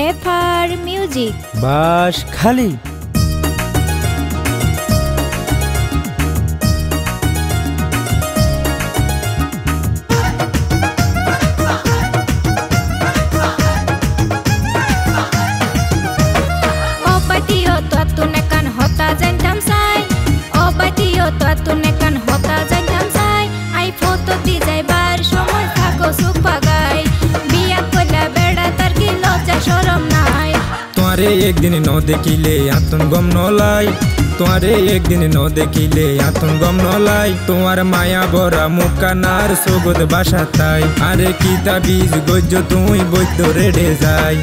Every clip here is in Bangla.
এফআর মিউজিক বাস খালি তোমারে একদিন ন দেখিলে আতন গম নলাই তোমারে একদিন ন দেখিলে আতন গম নলাই তোমার মায়া ভরা মুখ কানার সগদ বাসা তাই আরে কিতা বীজ গজ্জ তুই বৈদ্য রেডে যাই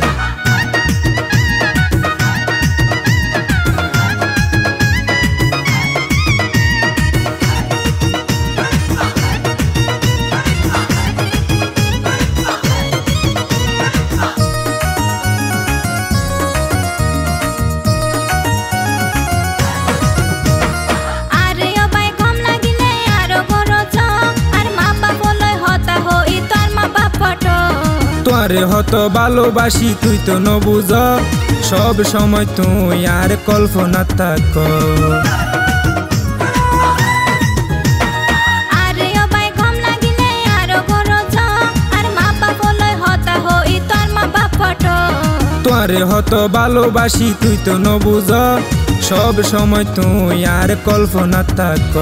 তোমারে হত ভালোবাসি তুই তো ন বুঝ সব সময় তুই আর কল্পনা থাক তোমারে হত ভালোবাসি তুই তো ন বুঝ সব সময় তুই আর কল্পনা থাক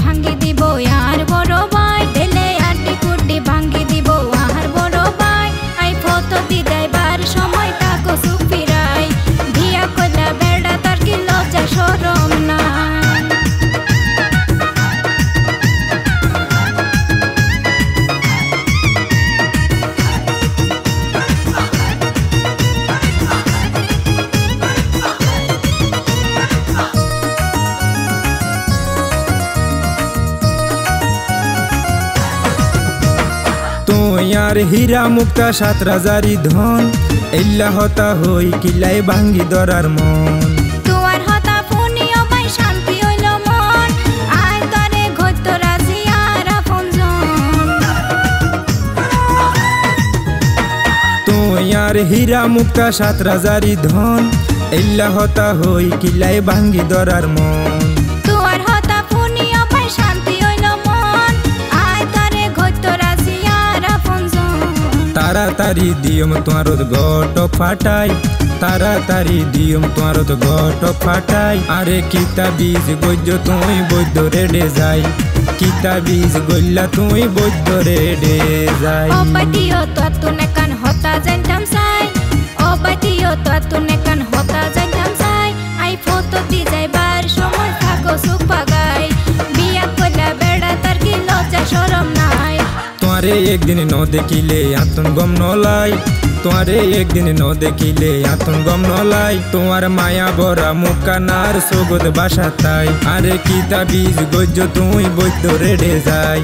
ভাঙ্গি দিব আর বড় ভাই দিলে আড্ডি কুড্ডি ভাঙ্গি দিব আর বড় ভাই আই ফটো দি যাইবার সময় তাকো সুখ ফিরাই ভিয়া কইলা বেড়া তার কি লজ্জা শরম না আর হীরা মুক্তা ৭ রাজারি ধন এল্লা হতা হই কিলাই ভাঙ্গি দরার মন তোমার হতা ফুনিও ভাই শান্তি হইল মন আয় তারে ঘইত রাজি আর আপনজন তুই আর হীরা মুক্তা ৭ রাজারি ধন এল্লা হতা হই কিলাই ভাঙ্গি দরার মন তোমার হতা ফুনিও ভাই শান্তি হইল মন আয় তারে ঘইত রাজি আর আপনজন তাড়াতাড়ি দিয়ম তোমার ঘটক ফাটাই তাড়াতাড়ি দিয়ম তোমার ঘটক ফাটাই আরে কিতা বীজ গজ্য তুই বৈদ্য রেডে যাই কিতা বীজ গল্লা তুই বৈদ্য রেডে যাই ও পাটিও তো তুনে কান হতা জানতাম চাই ও পাটিও তো তুনে কান হতা জানতাম চাই আই ফটো দি যাইবার সময় থাকো সুখ পাগাই বিয়া কইলা বেড়া তার কি লজ্জা শরম নাই তোমারে একদিন ন দেখিলে আতন গম নলাই তোমারে একদিন ন দেখিলে আতন গম নলাই তোমার মায়া ভরা মুখ কানার সগদ বাসা তাই আরে কিতা বীজ গজ্য তুই বৈদ্য রেডে যাই।